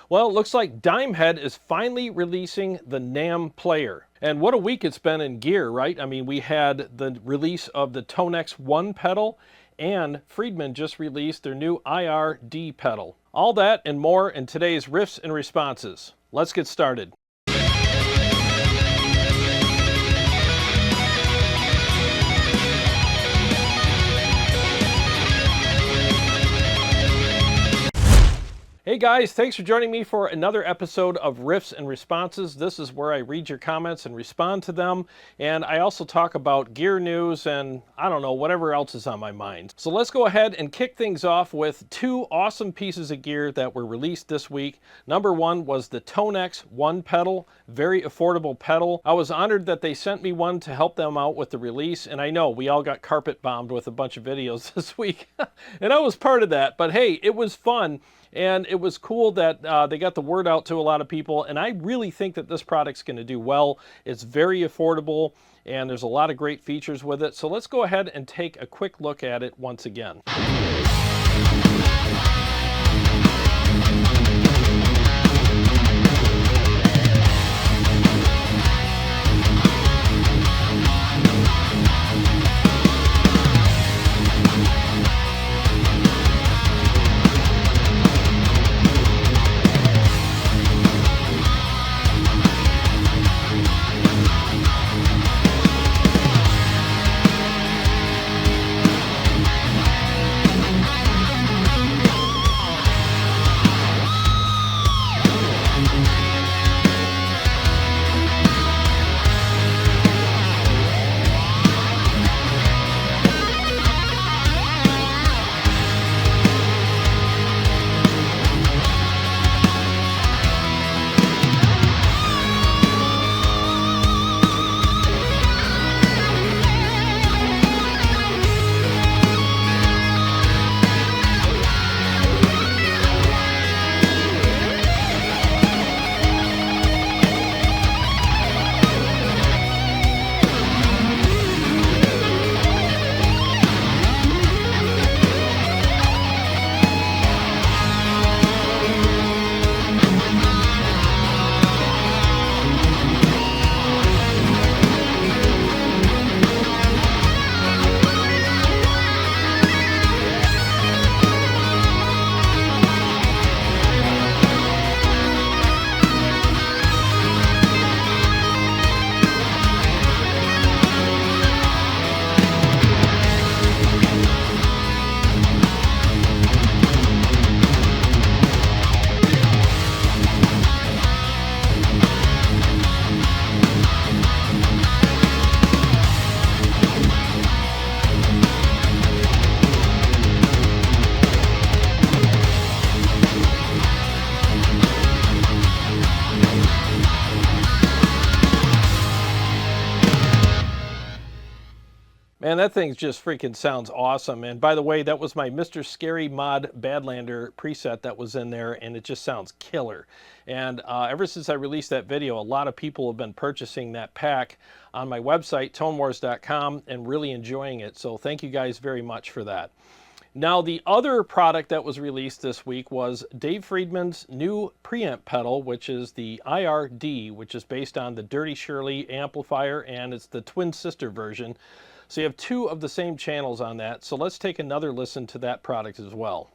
Well, it looks like Dimehead is finally releasing the NAMM player. And what a week it's been in gear, right? I mean, we had the release of the TONEX One pedal, and Friedman just released their new IR-D pedal. All that and more in today's Riffs and Responses. Let's get started. Hey guys, thanks for joining me for another episode of Riffs and Responses. This is where I read your comments and respond to them, and I also talk about gear news and, I don't know, whatever else is on my mind. So let's go ahead and kick things off with two awesome pieces of gear that were released this week. Number one was the TONEX One pedal, very affordable pedal. I was honored that they sent me one to help them out with the release, and I know we all got carpet bombed with a bunch of videos this week, and I was part of that, but hey, it was fun. And it was cool that they got the word out to a lot of people, and I really think that this product's going to do well. It's very affordable, and there's a lot of great features with it. So let's go ahead and take a quick look at it once again. Man, that thing just freaking sounds awesome. And by the way, that was my Mr. Scary Mod Badlander preset that was in there, and it just sounds killer. And ever since I released that video, a lot of people have been purchasing that pack on my website, tonewars.com, and really enjoying it. So thank you guys very much for that. Now, the other product that was released this week was Dave Friedman's new preamp pedal, which is the IR-D, which is based on the Dirty Shirley amplifier, and it's the twin sister version. So you have two of the same channels on that. So let's take another listen to that product as well.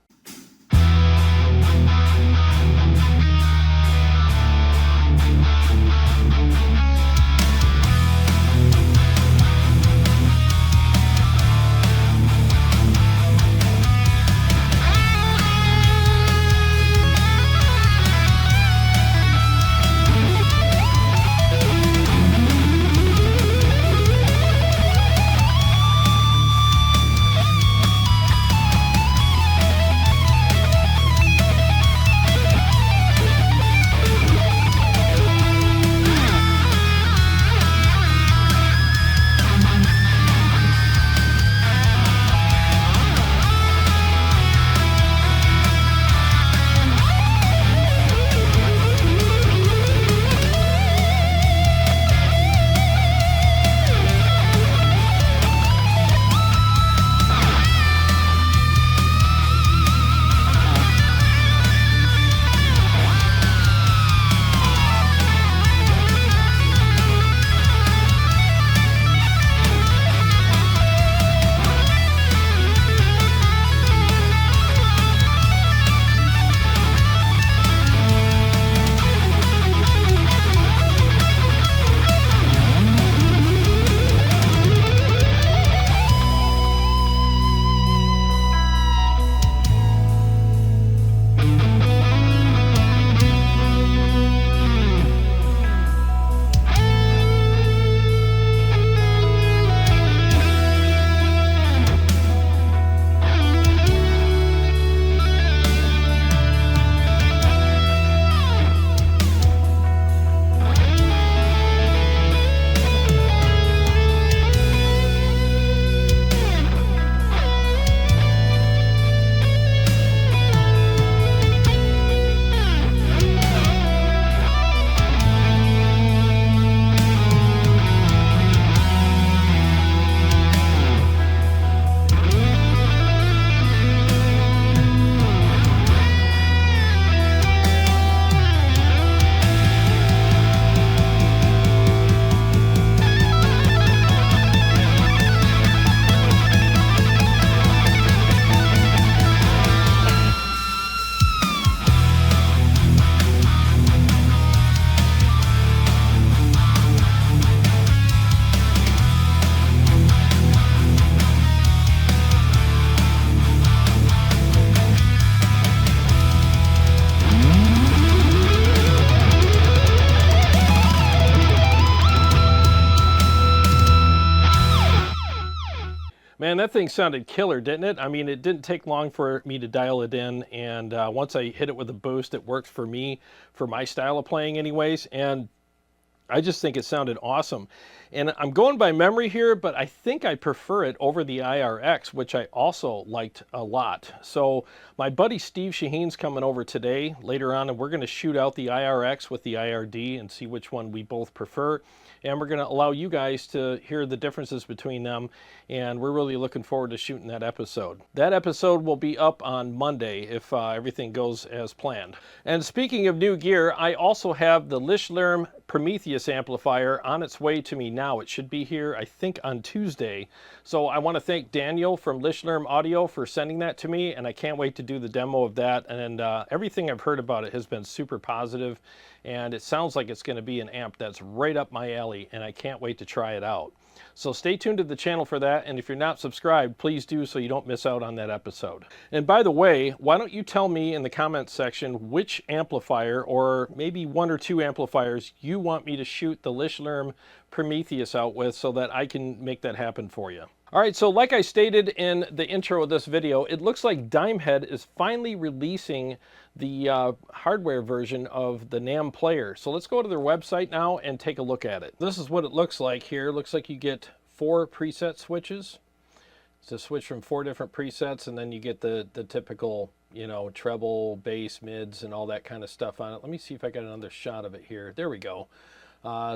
Man, that thing sounded killer, didn't it? I mean, it didn't take long for me to dial it in, and once I hit it with a boost, it worked for me, for my style of playing anyways, and I just think it sounded awesome. And I'm going by memory here, but I think I prefer it over the IRX, which I also liked a lot. So my buddy Steve Shaheen's coming over today, later on, and we're going to shoot out the IRX with the IR-D and see which one we both prefer. And we're going to allow you guys to hear the differences between them, and we're really looking forward to shooting that episode. That episode will be up on Monday if everything goes as planned. And speaking of new gear, I also have the Lichtlaerm Prometheus amplifier on its way to me now. It should be here, I think, on Tuesday. So I want to thank Daniel from Lichtlaerm Audio for sending that to me, and I can't wait to do the demo of that. And everything I've heard about it has been super positive, and it sounds like it's going to be an amp that's right up my alley, and I can't wait to try it out. So stay tuned to the channel for that, and if you're not subscribed, please do so you don't miss out on that episode. And by the way, why don't you tell me in the comments section which amplifier, or maybe one or two amplifiers, you want me to shoot the Lichtlaerm Prometheus out with so that I can make that happen for you. All right, so like I stated in the intro of this video, it looks like Dimehead is finally releasing the hardware version of the NAMM player. So let's go to their website now and take a look at it. This is what it looks like here. It looks like you get 4 preset switches. It's a switch from 4 different presets, and then you get the typical, you know, treble, bass, mids, and all that kind of stuff on it. Let me see if I got another shot of it here. There we go.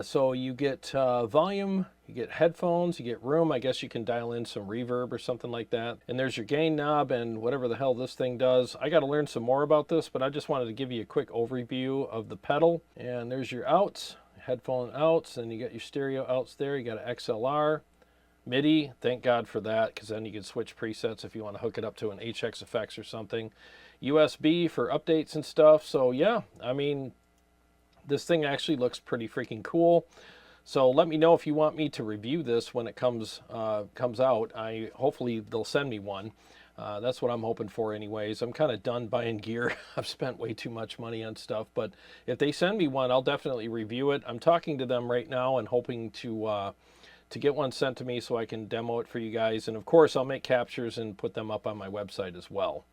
So you get volume, you get headphones, you get room. I guess you can dial in some reverb or something like that. And there's your gain knob and whatever the hell this thing does. I got to learn some more about this, but I just wanted to give you a quick overview of the pedal. And there's your outs, headphone outs, and you got your stereo outs there. You got an XLR, MIDI. Thank God for that, because then you can switch presets if you want to hook it up to an HX effects or something. USB for updates and stuff. So yeah, I mean, this thing actually looks pretty freaking cool. So let me know if you want me to review this when it comes out. Hopefully they'll send me one. That's what I'm hoping for anyways. I'm kind of done buying gear. I've spent way too much money on stuff, but if they send me one, I'll definitely review it. I'm talking to them right now and hoping to get one sent to me so I can demo it for you guys. And of course, I'll make captures and put them up on my website as well.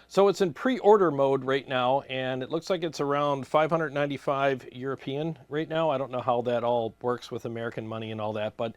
So it's in pre-order mode right now, and it looks like it's around $595 European right now. I don't know how that all works with American money and all that, but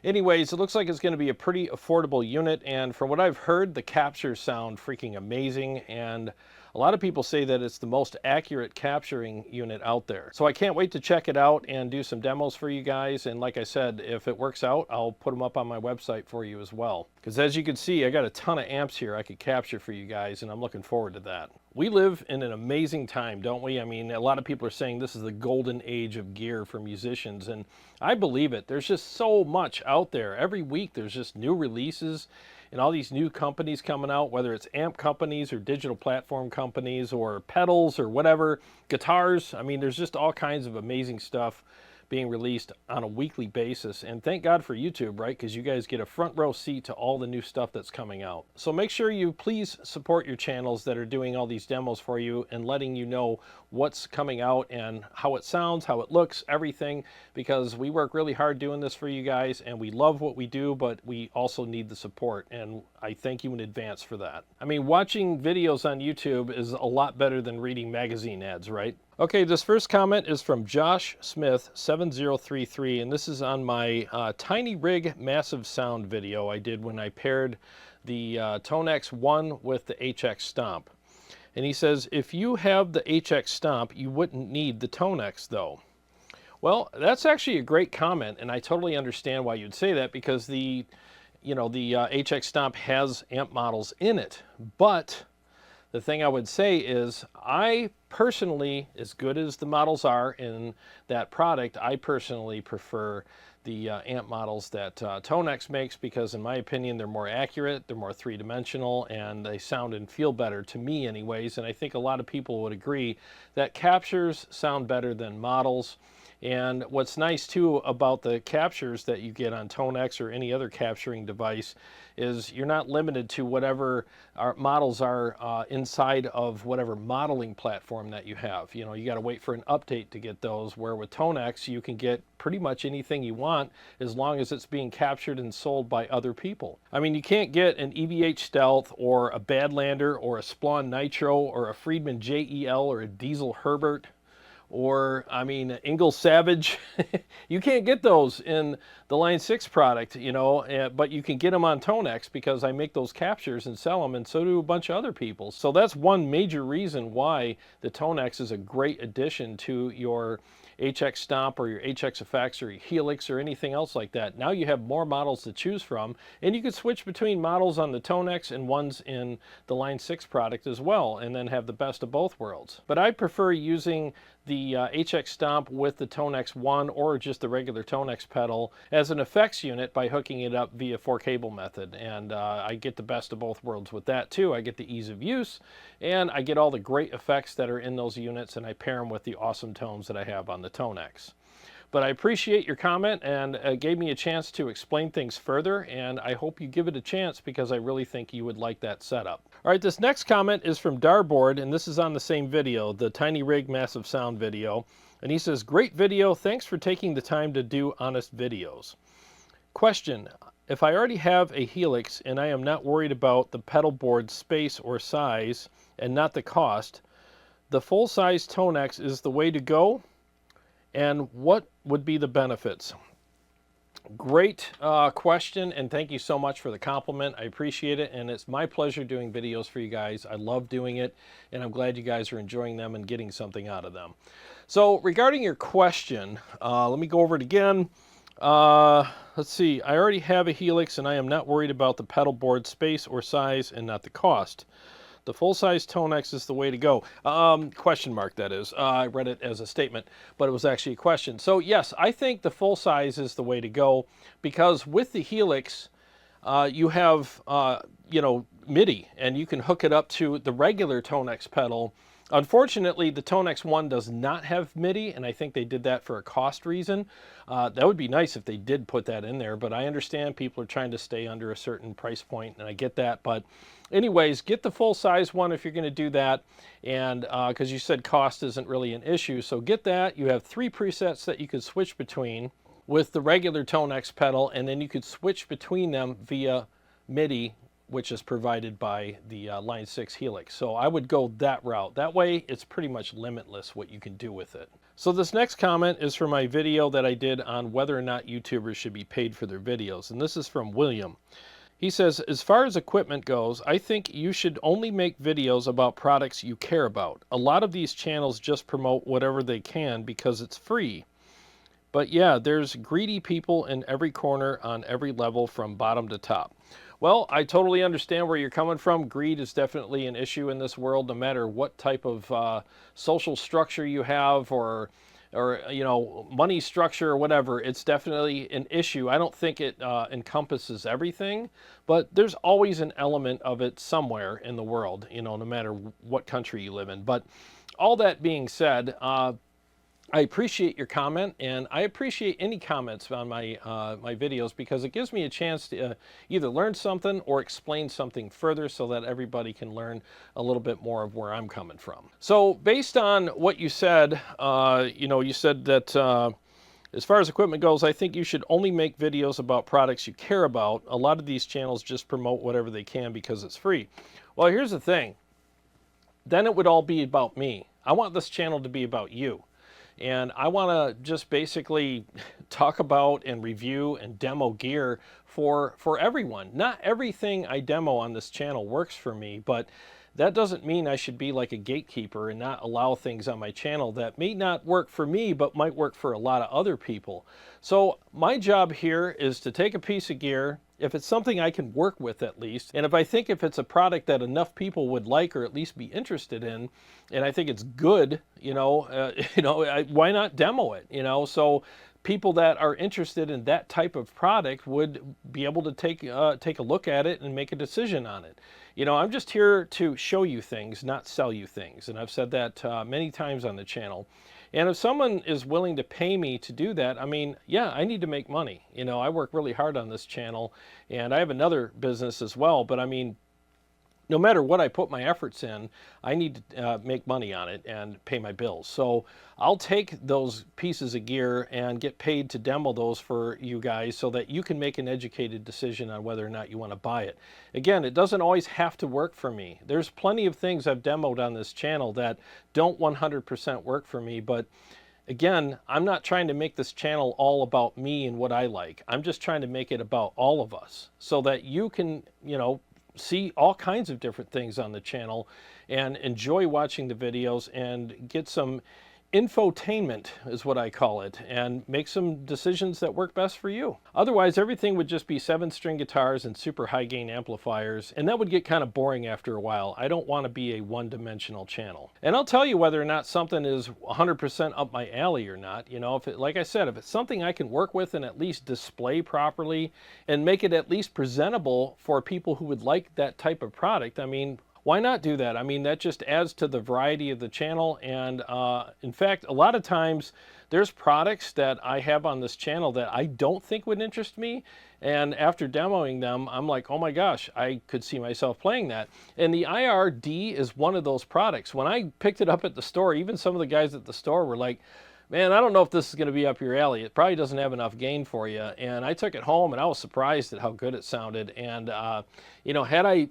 anyways, it looks like it's going to be a pretty affordable unit, and from what I've heard, the captures sound freaking amazing, and a lot of people say that it's the most accurate capturing unit out there. So I can't wait to check it out and do some demos for you guys. And like I said, if it works out, I'll put them up on my website for you as well. Because as you can see, I got a ton of amps here I could capture for you guys, and I'm looking forward to that. We live in an amazing time, don't we? I mean, a lot of people are saying this is the golden age of gear for musicians, and I believe it. There's just so much out there. Every week there's just new releases and all these new companies coming out, whether it's amp companies or digital platform companies or pedals or whatever, guitars. I mean, there's just all kinds of amazing stuff being released on a weekly basis. And thank God for YouTube, right? Because you guys get a front row seat to all the new stuff that's coming out. So make sure you please support your channels that are doing all these demos for you and letting you know what's coming out and how it sounds, how it looks, everything, because we work really hard doing this for you guys and we love what we do, but we also need the support, and I thank you in advance for that. I mean, watching videos on YouTube is a lot better than reading magazine ads, right? Okay, this first comment is from Josh Smith 7033, and this is on my Tiny Rig Massive Sound video I did when I paired the TONEX One with the HX Stomp. And he says, if you have the HX Stomp, you wouldn't need the TONEX though. Well, that's actually a great comment, and I totally understand why you'd say that, because the HX Stomp has amp models in it. But the thing I would say is, I personally, as good as the models are in that product, I personally prefer the amp models that TONEX makes, because in my opinion they're more accurate, they're more three-dimensional, and they sound and feel better to me anyways. And I think a lot of people would agree that captures sound better than models. And what's nice too about the captures that you get on TONEX or any other capturing device is you're not limited to whatever our models are inside of whatever modeling platform that you have. You know, you got to wait for an update to get those, where with TONEX you can get pretty much anything you want as long as it's being captured and sold by other people. I mean, you can't get an EVH Stealth or a Badlander or a Splawn Nitro or a Friedman JEL or a Diesel Herbert or, I mean, Ingalls Savage. You can't get those in the Line 6 product, you know, but you can get them on TONEX because I make those captures and sell them, and so do a bunch of other people. So that's one major reason why the TONEX is a great addition to your HX Stomp or your HX Effects or your Helix or anything else like that. Now you have more models to choose from, and you can switch between models on the TONEX and ones in the Line 6 product as well, and then have the best of both worlds. But I prefer using the HX Stomp with the TONEX One or just the regular TONEX pedal as an effects unit by hooking it up via 4-cable method, and I get the best of both worlds with that too. I get the ease of use, and I get all the great effects that are in those units, and I pair them with the awesome tones that I have on the TONEX. But I appreciate your comment, and it gave me a chance to explain things further, and I hope you give it a chance because I really think you would like that setup. All right, this next comment is from Darboard, and this is on the same video, the Tiny Rig Massive Sound video. And he says, great video, thanks for taking the time to do honest videos. Question, if I already have a Helix and I am not worried about the pedal board space or size and not the cost, the full-size TONEX is the way to go? And what would be the benefits? Great question, and thank you so much for the compliment. I appreciate it, and it's my pleasure doing videos for you guys. I love doing it, and I'm glad you guys are enjoying them and getting something out of them. So regarding your question, let me go over it again. Let's see, I already have a Helix, and I am not worried about the pedal board space or size and not the cost. The full-size TONEX is the way to go. Question mark, that is. I read it as a statement, but it was actually a question. So yes, I think the full-size is the way to go because with the Helix, you have, you know, MIDI, and you can hook it up to the regular TONEX pedal. Unfortunately, the TONEX One does not have MIDI, and I think they did that for a cost reason. That would be nice if they did put that in there, but I understand people are trying to stay under a certain price point, and I get that. But anyways, get the full-size one if you're going to do that, and because you said cost isn't really an issue, so get that. You have 3 presets that you could switch between with the regular TONEX pedal, and then you could switch between them via MIDI, which is provided by the Line 6 Helix. So I would go that route. That way, it's pretty much limitless what you can do with it. So this next comment is from my video that I did on whether or not YouTubers should be paid for their videos. And this is from William. He says, as far as equipment goes, I think you should only make videos about products you care about. A lot of these channels just promote whatever they can because it's free. But yeah, there's greedy people in every corner on every level from bottom to top. Well, I totally understand where you're coming from. Greed is definitely an issue in this world, no matter what type of social structure you have or you know, money structure or whatever. It's definitely an issue. I don't think it encompasses everything, but there's always an element of it somewhere in the world, you know, no matter what country you live in. But all that being said, I appreciate your comment, and I appreciate any comments on my my videos because it gives me a chance to either learn something or explain something further so that everybody can learn a little bit more of where I'm coming from. So based on what you said, you know, you said that as far as equipment goes, I think you should only make videos about products you care about. A lot of these channels just promote whatever they can because it's free. Well, here's the thing. Then it would all be about me. I want this channel to be about you. And I want to just basically talk about and review and demo gear for everyone. Not everything I demo on this channel works for me, but that doesn't mean I should be like a gatekeeper and not allow things on my channel that may not work for me, but might work for a lot of other people. So my job here is to take a piece of gear, if it's something I can work with at least, and if it's a product that enough people would like or at least be interested in, and I think it's good, you know, why not demo it, you know? So people that are interested in that type of product would be able to take a look at it and make a decision on it. You know, I'm just here to show you things, not sell you things. And I've said that many times on the channel. And if someone is willing to pay me to do that, I mean, yeah, I need to make money. You know, I work really hard on this channel, and I have another business as well, but I mean, no matter what I put my efforts in, I need to make money on it and pay my bills. So I'll take those pieces of gear and get paid to demo those for you guys so that you can make an educated decision on whether or not you want to buy it. Again, it doesn't always have to work for me. There's plenty of things I've demoed on this channel that don't 100% work for me, but again, I'm not trying to make this channel all about me and what I like. I'm just trying to make it about all of us so that you can, you know, see all kinds of different things on the channel and enjoy watching the videos and get some infotainment is what I call it, and make some decisions that work best for you. Otherwise, everything would just be 7-string guitars and super high gain amplifiers, and that would get kind of boring after a while. I don't want to be a one-dimensional channel. And I'll tell you whether or not something is 100% up my alley or not. You know, if it, like I said, if it's something I can work with and at least display properly and make it at least presentable for people who would like that type of product, I mean, why not do that? I mean, that just adds to the variety of the channel. And in fact, a lot of times there's products that I have on this channel that I don't think would interest me. And after demoing them, I'm like, oh my gosh, I could see myself playing that. And the IR-D is one of those products. When I picked it up at the store, even some of the guys at the store were like, man, I don't know if this is going to be up your alley. It probably doesn't have enough gain for you. And I took it home and I was surprised at how good it sounded. And, you know, had I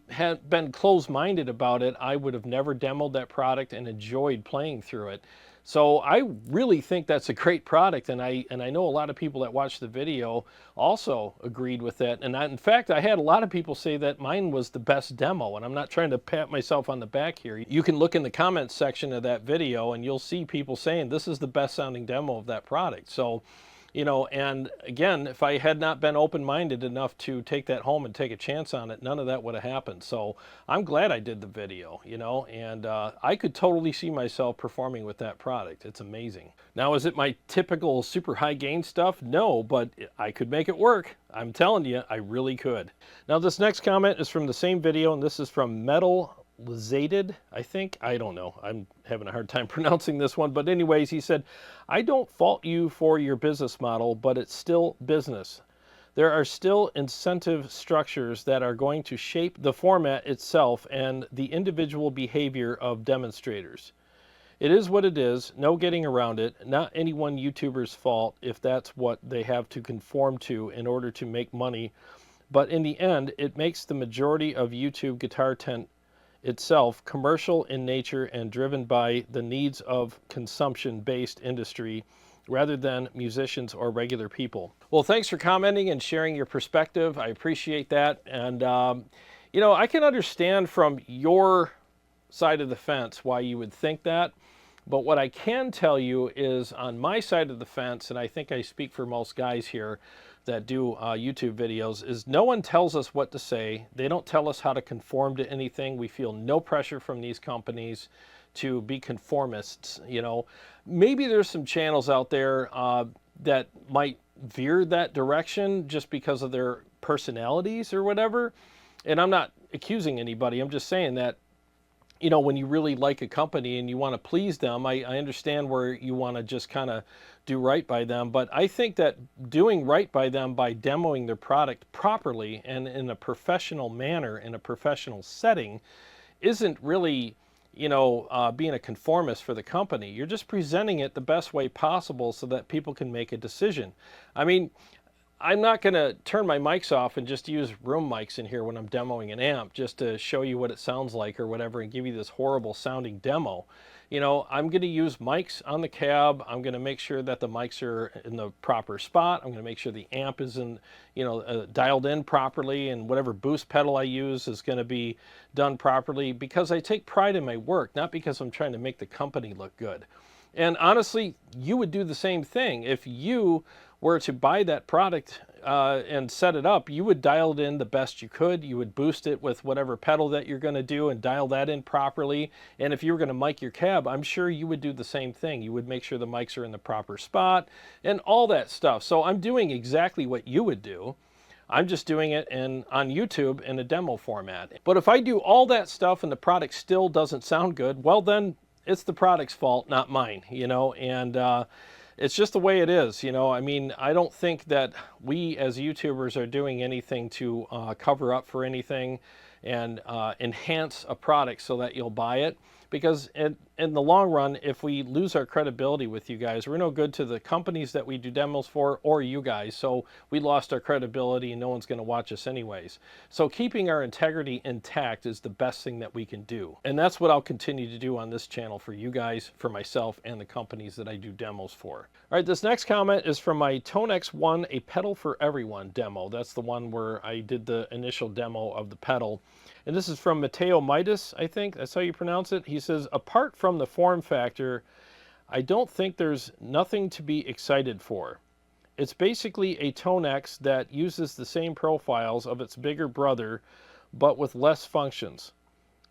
been closed-minded about it, I would have never demoed that product and enjoyed playing through it. So I really think that's a great product, and I know a lot of people that watched the video also agreed with that. And in fact, I had a lot of people say that mine was the best demo, and I'm not trying to pat myself on the back here. You can look in the comments section of that video and you'll see people saying this is the best sounding demo of that product. So, you know, and again, if I had not been open-minded enough to take that home and take a chance on it, none of that would have happened. So I'm glad I did the video, you know, and I could totally see myself performing with that product. It's amazing. Now, is it my typical super high gain stuff? No, but I could make it work. I'm telling you, I really could. Now, this next comment is from the same video, and this is from Metal Lizated, I think. I don't know. I'm having a hard time pronouncing this one. But anyways, he said, I don't fault you for your business model, but it's still business. There are still incentive structures that are going to shape the format itself and the individual behavior of demonstrators. It is what it is. No getting around it. Not any one YouTuber's fault if that's what they have to conform to in order to make money. But in the end, it makes the majority of YouTube guitar tent itself commercial in nature and driven by the needs of consumption-based industry rather than musicians or regular people. Well, thanks for commenting and sharing your perspective. I appreciate that. And, you know, I can understand from your side of the fence why you would think that. But what I can tell you is on my side of the fence, and I think I speak for most guys here that do YouTube videos, is no one tells us what to say. They don't tell us how to conform to anything. We feel no pressure from these companies to be conformists. You know, maybe there's some channels out there that might veer that direction just because of their personalities or whatever. And I'm not accusing anybody. I'm just saying that, you know, when you really like a company and you want to please them, I understand where you want to just kind of do right by them. But I think that doing right by them by demoing their product properly and in a professional manner, in a professional setting, isn't really, you know, being a conformist for the company. You're just presenting it the best way possible so that people can make a decision. I mean, I'm not going to turn my mics off and just use room mics in here when I'm demoing an amp just to show you what it sounds like or whatever and give you this horrible sounding demo. You know, I'm going to use mics on the cab. I'm going to make sure that the mics are in the proper spot. I'm going to make sure the amp is in, you know, dialed in properly, and whatever boost pedal I use is going to be done properly because I take pride in my work, not because I'm trying to make the company look good. And honestly, you would do the same thing. If you were to buy that product and set it up, you would dial it in the best you could. You would boost it with whatever pedal that you're going to do and dial that in properly. And if you were going to mic your cab, I'm sure you would do the same thing. You would make sure the mics are in the proper spot and all that stuff. So I'm doing exactly what you would do. I'm just doing it on YouTube in a demo format. But if I do all that stuff and the product still doesn't sound good, well then it's the product's fault, not mine, you know, and it's just the way it is, you know. I mean, I don't think that we as YouTubers are doing anything to cover up for anything and enhance a product so that you'll buy it. Because in the long run, if we lose our credibility with you guys, we're no good to the companies that we do demos for or you guys. So we lost our credibility and no one's going to watch us anyways. So keeping our integrity intact is the best thing that we can do. And that's what I'll continue to do on this channel for you guys, for myself, and the companies that I do demos for. All right, this next comment is from my TONEX One, a pedal for everyone demo. That's the one where I did the initial demo of the pedal. And this is from Mateo Midas, I think. That's how you pronounce it. He says, apart from the form factor, I don't think there's nothing to be excited for. It's basically a TONEX that uses the same profiles of its bigger brother, but with less functions.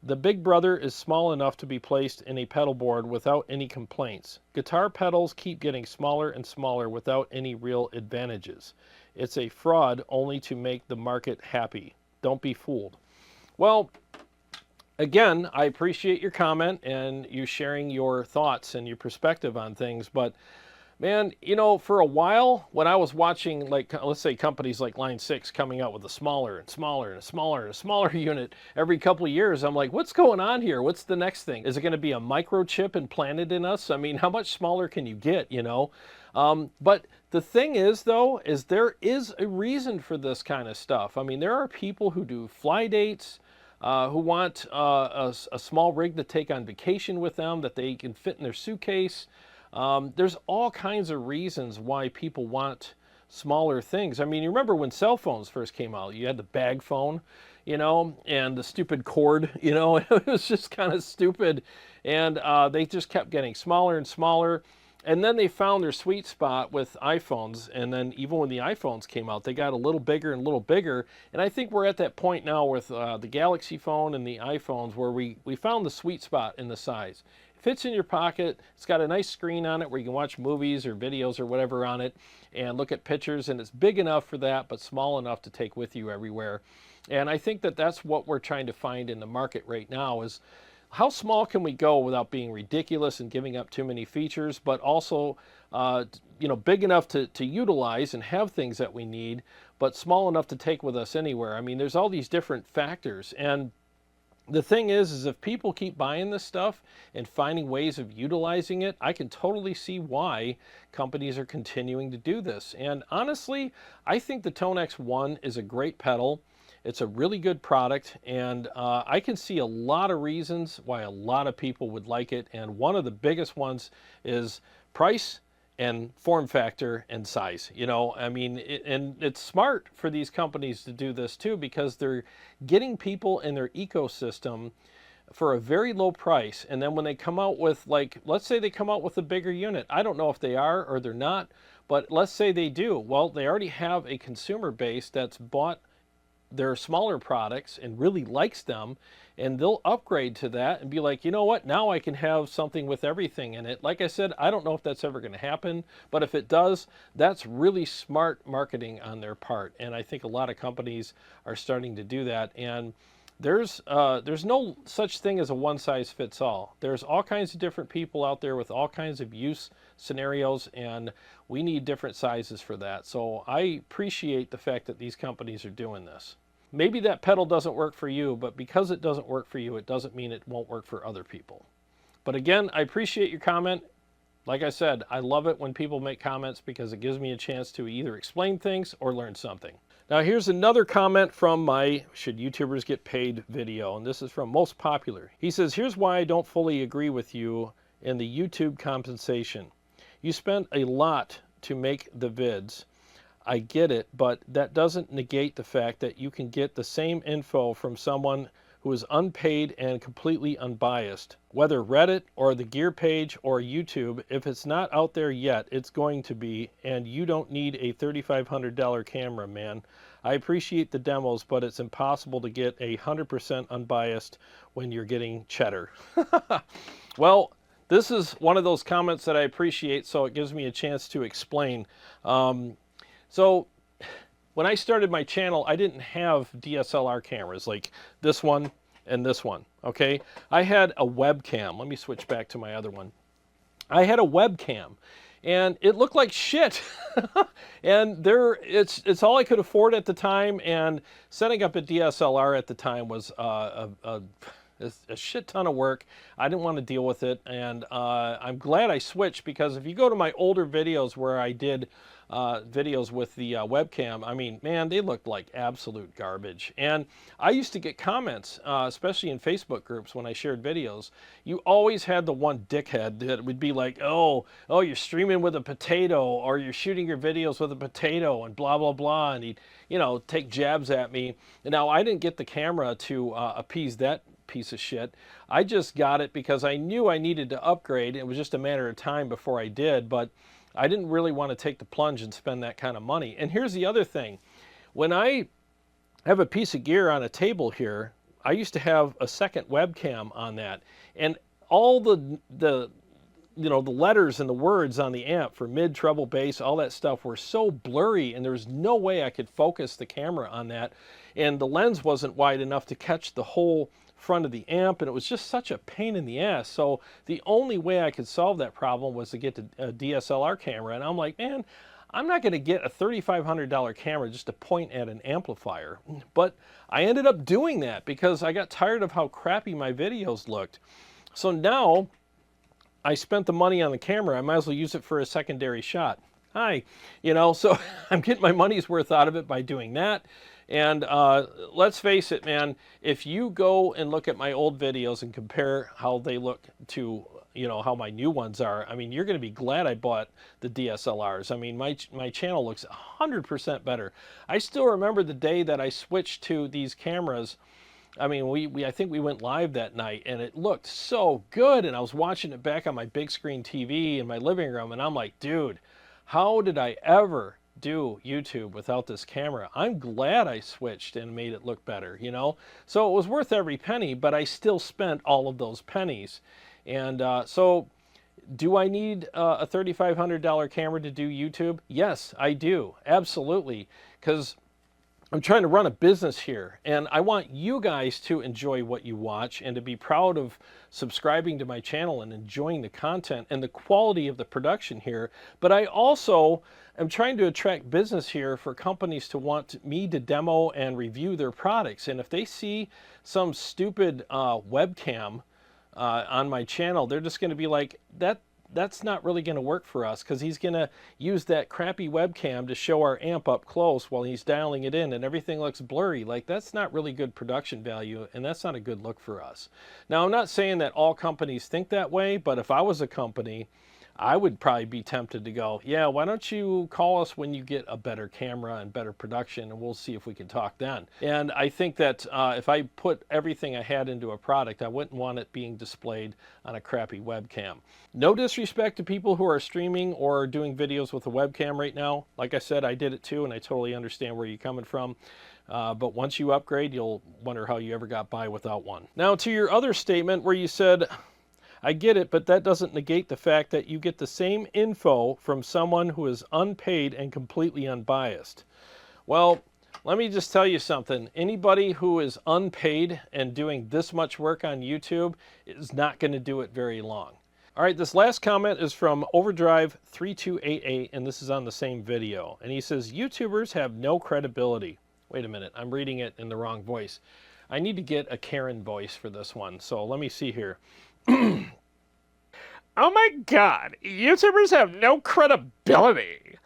The big brother is small enough to be placed in a pedal board without any complaints. Guitar pedals keep getting smaller and smaller without any real advantages. It's a fraud only to make the market happy. Don't be fooled. Well, again, I appreciate your comment and you sharing your thoughts and your perspective on things, but man, you know, for a while when I was watching, like, let's say companies like Line 6 coming out with a smaller and smaller and smaller and a smaller unit every couple of years, I'm like, what's going on here? What's the next thing? Is it going to be a microchip implanted in us? I mean, how much smaller can you get, you know? But the thing is, though, is there is a reason for this kind of stuff. I mean, there are people who do fly dates, who want a small rig to take on vacation with them that they can fit in their suitcase. There's all kinds of reasons why people want smaller things. I mean, you remember when cell phones first came out, you had the bag phone, you know, and the stupid cord, you know, it was just kind of stupid. And they just kept getting smaller and smaller. And then they found their sweet spot with iPhones, and then even when the iPhones came out, they got a little bigger and a little bigger. And I think we're at that point now with the Galaxy phone and the iPhones where we found the sweet spot in the size. It fits in your pocket, it's got a nice screen on it where you can watch movies or videos or whatever on it and look at pictures, and it's big enough for that, but small enough to take with you everywhere. And I think that that's what we're trying to find in the market right now is, how small can we go without being ridiculous and giving up too many features, but also, you know, big enough to utilize and have things that we need, but small enough to take with us anywhere? I mean, there's all these different factors. And the thing is if people keep buying this stuff and finding ways of utilizing it, I can totally see why companies are continuing to do this. And honestly, I think the TONEX One is a great pedal. It's a really good product, and I can see a lot of reasons why a lot of people would like it, and one of the biggest ones is price and form factor and size. You know, I mean, and it's smart for these companies to do this too, because they're getting people in their ecosystem for a very low price, and then when they come out with, like, let's say they come out with a bigger unit. I don't know if they are or they're not, but let's say they do. Well, they already have a consumer base that's bought their smaller products and really likes them, and they'll upgrade to that and be like, you know what, now I can have something with everything in it. Like I said, I don't know if that's ever going to happen, but if it does, that's really smart marketing on their part, and I think a lot of companies are starting to do that. And there's no such thing as a one size fits all. There's all kinds of different people out there with all kinds of use scenarios, and we need different sizes for that. So I appreciate the fact that these companies are doing this. Maybe that pedal doesn't work for you, but because it doesn't work for you, it doesn't mean it won't work for other people. But again, I appreciate your comment. Like I said, I love it when people make comments because it gives me a chance to either explain things or learn something. Now here's another comment from my Should YouTubers Get Paid video, and this is from Most Popular. He says, here's why I don't fully agree with you in the YouTube compensation. You spent a lot to make the vids. I get it, but that doesn't negate the fact that you can get the same info from someone who is unpaid and completely unbiased. Whether Reddit or the gear page or YouTube, if it's not out there yet, it's going to be, and you don't need a $3,500 camera, man. I appreciate the demos, but it's impossible to get 100% unbiased when you're getting cheddar. Well, this is one of those comments that I appreciate, so it gives me a chance to explain. So when I started my channel, I didn't have DSLR cameras like this one and this one, okay? I had a webcam. Let me switch back to my other one. I had a webcam, and it looked like shit. And it's all I could afford at the time, and setting up a DSLR at the time was a shit ton of work. I didn't want to deal with it, and I'm glad I switched, because if you go to my older videos where I did videos with the webcam, I mean, man, they looked like absolute garbage. And I used to get comments, especially in Facebook groups when I shared videos. You always had the one dickhead that would be like, oh, you're streaming with a potato, or you're shooting your videos with a potato, and blah, blah, blah. And he'd, you know, take jabs at me. And now I didn't get the camera to appease that piece of shit. I just got it because I knew I needed to upgrade. It was just a matter of time before I did, but I didn't really want to take the plunge and spend that kind of money. And here's the other thing. When I have a piece of gear on a table here, I used to have a second webcam on that. And all the you know, the letters and the words on the amp for mid, treble, bass, all that stuff were so blurry, and there was no way I could focus the camera on that. And the lens wasn't wide enough to catch the whole front of the amp, and it was just such a pain in the ass. So the only way I could solve that problem was to get a DSLR camera. And I'm like, man, I'm not going to get a $3,500 camera just to point at an amplifier. But I ended up doing that because I got tired of how crappy my videos looked. So now I spent the money on the camera. I might as well use it for a secondary shot. Hi, you know, so I'm getting my money's worth out of it by doing that. And let's face it, man, if you go and look at my old videos and compare how they look to, you know, how my new ones are, I mean, you're going to be glad I bought the DSLRs. I mean, my channel looks 100% better. I still remember the day that I switched to these cameras. I mean, I think we went live that night, and it looked so good, and I was watching it back on my big screen TV in my living room, and I'm like, dude, how did I ever do YouTube without this camera? I'm glad I switched and made it look better, you know? So it was worth every penny, but I still spent all of those pennies. And so do I need a $3,500 camera to do YouTube? Yes, I do. Absolutely. Because I'm trying to run a business here, and I want you guys to enjoy what you watch and to be proud of subscribing to my channel and enjoying the content and the quality of the production here. But I also am trying to attract business here for companies to want me to demo and review their products. And if they see some stupid webcam on my channel, they're just going to be like, that's not really going to work for us, because he's going to use that crappy webcam to show our amp up close while he's dialing it in, and everything looks blurry. Like, that's not really good production value, and that's not a good look for us. Now, I'm not saying that all companies think that way, but if I was a company, I would probably be tempted to go, yeah, why don't you call us when you get a better camera and better production, and we'll see if we can talk then. And I think that if I put everything I had into a product, I wouldn't want it being displayed on a crappy webcam. No disrespect to people who are streaming or doing videos with a webcam right now. Like I said, I did it too, and I totally understand where you're coming from. But once you upgrade, you'll wonder how you ever got by without one. Now, to your other statement where you said, I get it, but that doesn't negate the fact that you get the same info from someone who is unpaid and completely unbiased. Well, let me just tell you something. Anybody who is unpaid and doing this much work on YouTube is not going to do it very long. All right, this last comment is from Overdrive3288, and this is on the same video. And he says, YouTubers have no credibility. Wait a minute, I'm reading it in the wrong voice. I need to get a Karen voice for this one, so let me see here. Oh my god, YouTubers have no credibility.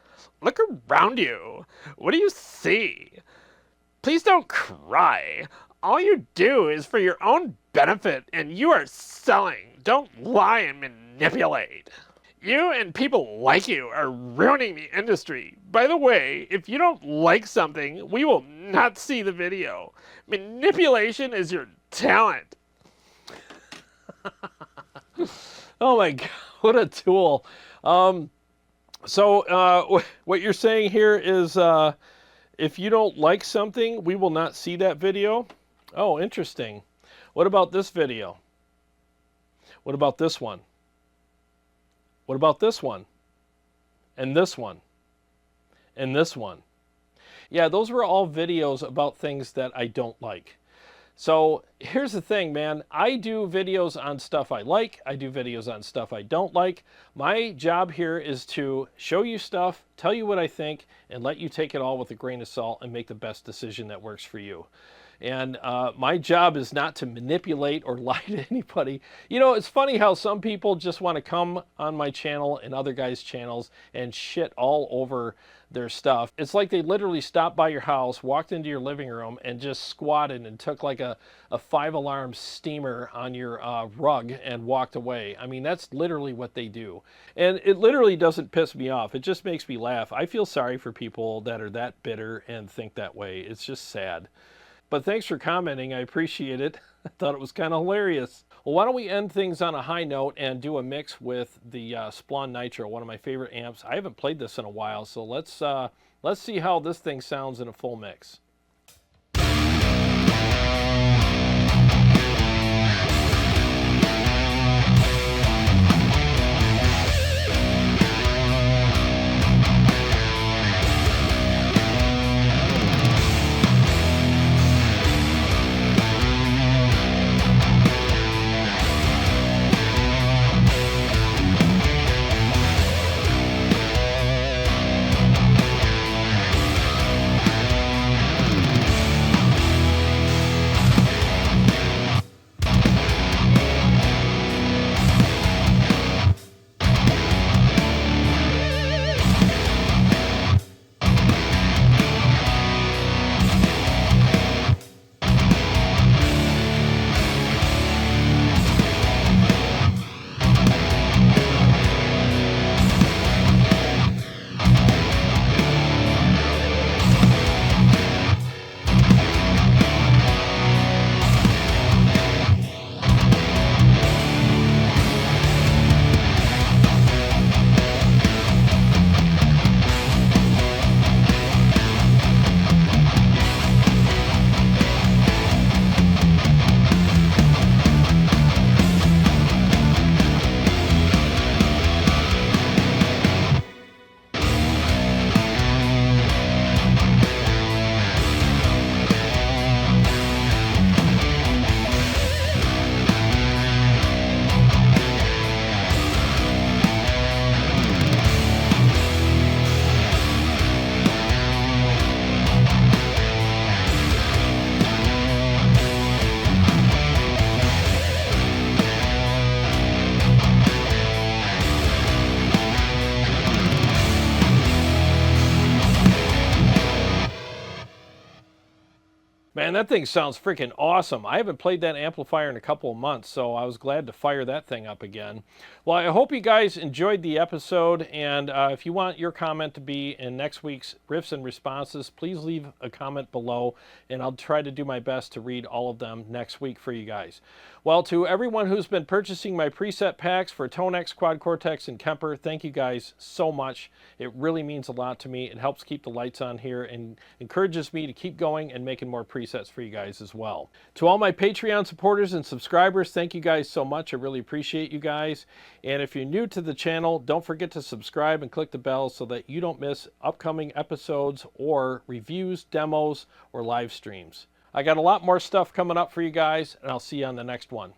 Look around you. What do you see? Please don't cry. All you do is for your own benefit, and you are selling. Don't lie and manipulate. You and people like you are ruining the industry. By the way, if you don't like something, we will not see the video. Manipulation is your talent. Oh my God, what a tool. So what you're saying here is if you don't like something, we will not see that video? Oh, interesting. What about this video? What about this one? What about this one? And this one? And this one? Yeah, those were all videos about things that I don't like. So here's the thing, man. I do videos on stuff I like. I do videos on stuff I don't like. My job here is to show you stuff, tell you what I think, and let you take it all with a grain of salt and make the best decision that works for you. And my job is not to manipulate or lie to anybody. You know, it's funny how some people just want to come on my channel and other guys' channels and shit all over their stuff. It's like they literally stopped by your house, walked into your living room, and just squatted and took like a 5-alarm steamer on your rug and walked away. I mean, that's literally what they do. And it literally doesn't piss me off. It just makes me laugh. I feel sorry for people that are that bitter and think that way. It's just sad. But thanks for commenting. I appreciate it. I thought it was kind of hilarious. Well, why don't we end things on a high note and do a mix with the Splawn Nitro, one of my favorite amps. I haven't played this in a while, so let's see how this thing sounds in a full mix. Man, that thing sounds freaking awesome. I haven't played that amplifier in a couple of months, so I was glad to fire that thing up again. Well, I hope you guys enjoyed the episode, and if you want your comment to be in next week's Riffs and Responses, please leave a comment below, and I'll try to do my best to read all of them next week for you guys. Well, to everyone who's been purchasing my preset packs for TONEX, Quad Cortex, and KEMPER, thank you guys so much. It really means a lot to me. It helps keep the lights on here and encourages me to keep going and making more presets for you guys as well. To all my Patreon supporters and subscribers, thank you guys so much. I really appreciate you guys. And if you're new to the channel, don't forget to subscribe and click the bell so that you don't miss upcoming episodes or reviews, demos, or live streams. I got a lot more stuff coming up for you guys, and I'll see you on the next one.